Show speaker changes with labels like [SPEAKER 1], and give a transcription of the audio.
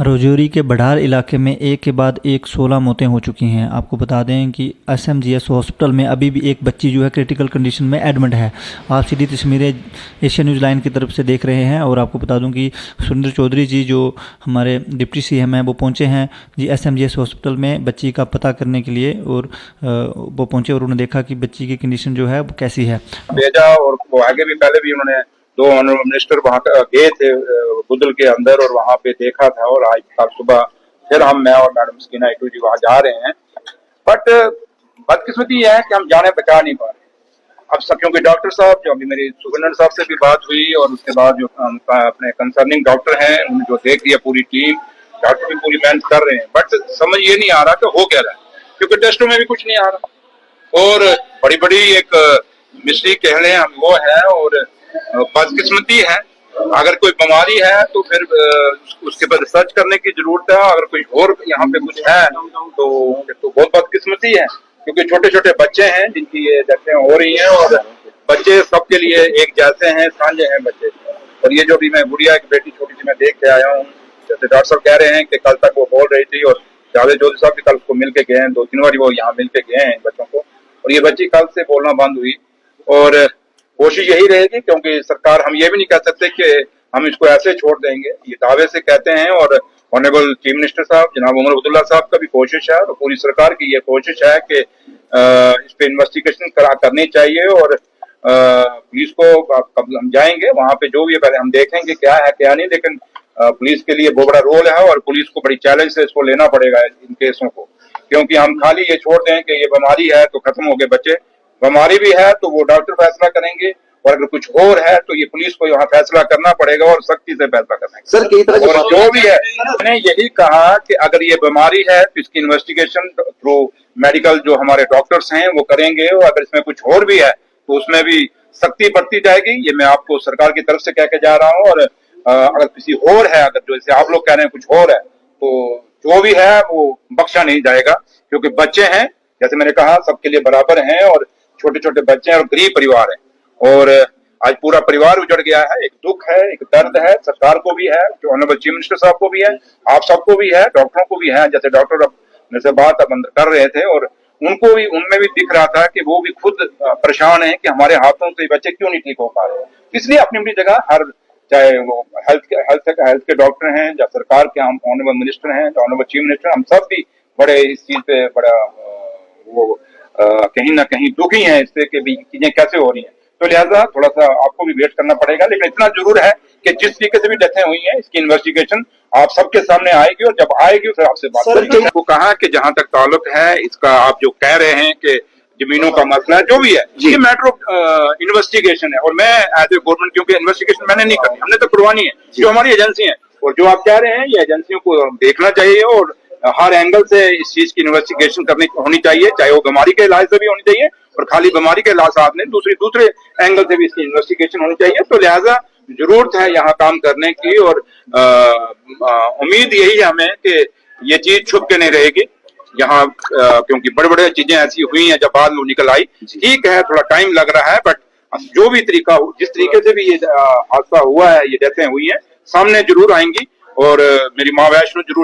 [SPEAKER 1] राजौरी के बढार इलाके में एक के बाद एक 16 मौतें हो चुकी हैं। आपको बता दें कि एसएमजीएस हॉस्पिटल में अभी भी एक बच्ची जो है क्रिटिकल कंडीशन में एडमिट है। आप सीधी तस्वीरें एशिया न्यूज़ लाइन की तरफ से देख रहे हैं। और आपको बता दूं कि सुरेंद्र चौधरी जी जो हमारे डिप्टी सीएम हैं वो पहुंचे हैं जी एसएमजीएस हॉस्पिटल में बच्ची का पता करने के लिए। और वो पहुँचे और उन्होंने देखा कि बच्ची की कंडीशन जो है वो कैसी है।
[SPEAKER 2] भेजा और वो आगे भी पहले भी उन्होंने 2 ऑनरेबल मिनिस्टर वहाँ गए थे बुदल के अंदर और वहाँ पे देखा था। और आज कल सुबह फिर मैं और मैडम स्कीना इटू जी वहाँ जा रहे हैं। बट बदकिस्मती यह है कि हम जाने बचा नहीं पा रहे। अब सब क्योंकि डॉक्टर साहब जो अभी मेरी सुगंधन साहब से भी बात हुई और उसके बाद जो अपने कंसर्निंग डॉक्टर हैं उन्होंने जो देख लिया पूरी टीम, डॉक्टर भी पूरी मेहनत कर रहे हैं। बट समझ ये नहीं आ रहा कि हो क्या रहा है, क्योंकि टेस्टों में भी कुछ नहीं आ रहा। और बड़ी बड़ी एक मिस्टेक कह लें हम वो है और बदकिस्मती है। अगर कोई बीमारी है तो फिर उसके बाद रिसर्च करने की जरूरत है। अगर कोई और यहाँ पे कुछ है तो बहुत बदकिस्मती है, क्योंकि छोटे छोटे बच्चे हैं जिनकी ये डेथें हो रही हैं। और बच्चे सबके लिए एक जैसे हैं, साझे हैं बच्चे। और ये जो भी मैं गुड़िया की बेटी छोटी सी मैं देख के आया हूँ, जैसे डॉक्टर साहब कह रहे हैं कि कल तक वो बोल रही थी और जावेद चौधरी साहब भी कल उसको मिल के गए हैं, 2-3 बार वो यहाँ मिल के गए हैं बच्चों को। और ये बच्ची कल से बोलना बंद हुई। और कोशिश यही रहेगी, क्योंकि सरकार, हम ये भी नहीं कह सकते कि हम इसको ऐसे छोड़ देंगे, ये दावे से कहते हैं। और ऑनरेबल चीफ मिनिस्टर साहब जनाब उमर अब्दुल्ला साहब का भी कोशिश है और पूरी सरकार की ये कोशिश है कि इस पे इन्वेस्टिगेशन करनी चाहिए। और पुलिस को कब हम जाएंगे वहां पे जो भी है पहले हम देखेंगे क्या है क्या नहीं। लेकिन पुलिस के लिए बहुत बड़ा रोल है और पुलिस को बड़ी चैलेंज से इसको लेना पड़ेगा इन केसों को, क्योंकि हम खाली ये छोड़ दें कि ये बीमारी है तो खत्म हो गए बच्चे। बीमारी भी है तो वो डॉक्टर फैसला करेंगे, और अगर कुछ और है तो ये पुलिस को यहाँ फैसला करना पड़ेगा और सख्ती से फैसला करना है।
[SPEAKER 3] सर कई तरह
[SPEAKER 2] और जो भी है मैंने यही कहा कि अगर ये बीमारी है तो इसकी इन्वेस्टिगेशन थ्रू मेडिकल जो हमारे डॉक्टर्स हैं वो करेंगे। और अगर इसमें कुछ और भी है तो उसमें भी सख्ती बरती जाएगी। ये मैं आपको सरकार की तरफ से कह के जा रहा हूँ। और अगर किसी और है, अगर जो जैसे आप लोग कह रहे हैं कुछ और है, तो जो भी है वो बख्शा नहीं जाएगा, क्योंकि बच्चे हैं जैसे मैंने कहा सबके लिए बराबर हैं। और छोटे छोटे बच्चे हैं और गरीब परिवार है। और आज पूरा परिवार उजड़ गया है। एक दुख है, एक दर्द है, सरकार को भी है, जो ऑनरेबल चीफ मिनिस्टर साहब को भी है, आप सबको भी है, डॉक्टरों को भी है। जैसे डॉक्टर अब मेरे से बात अब अंदर कर रहे थे और उनको भी, उनमें भी दिख रहा था कि वो भी खुद परेशान है कि हमारे हाथों से बच्चे क्यों नहीं ठीक हो पा रहे। इसलिए अपनी अपनी जगह हर, चाहे वो हेल्थ के डॉक्टर हैं या सरकार के हम ऑनरेबल मिनिस्टर हैं, ऑनरेबल चीफ मिनिस्टर, हम सब भी बड़े इस चीज पे बड़ा वो कहीं ना कहीं दुखी हैं इससे कि भी चीजें कैसे हो रही हैं। तो लिहाजा थोड़ा सा आपको भी वेट करना पड़ेगा। लेकिन इतना जरूर है कि जिस तरीके से भी डेथें हुई हैं इसकी इन्वेस्टिगेशन आप सबके सामने आएगी और जब आएगी फिर आपसे बात करेंगे। वो कहा कि जहां तक ताल्लुक है इसका, आप जो कह रहे हैं कि जमीनों का मसला है, जो भी है ये मैटर ऑफ इन्वेस्टिगेशन है। और मैं एज ए गवर्नमेंट, क्योंकि इन्वेस्टिगेशन मैंने नहीं करनी, हमने तो करवानी है, जो हमारी एजेंसी है। और जो आप कह रहे हैं ये एजेंसियों को देखना चाहिए और हर एंगल से इस चीज की इन्वेस्टिगेशन करनी होनी चाहिए, चाहे वो बीमारी के इलाज से भी होनी चाहिए और खाली बीमारी के इलाज साथ में दूसरे एंगल से भी इसकी इन्वेस्टिगेशन होनी चाहिए। तो लिहाजा जरूरत है यहाँ काम करने की। और उम्मीद यही है हमें कि ये चीज छुप के नहीं रहेगी यहाँ, क्योंकि बड़े बड़े चीजें ऐसी हुई हैं जब बाद में निकल आई। ठीक है थोड़ा टाइम लग रहा है, बट जो भी तरीका, जिस तरीके से भी ये हादसा हुआ है, ये डेथें हुई है, सामने जरूर आएंगी। और मेरी माँ वैष्णो जरूर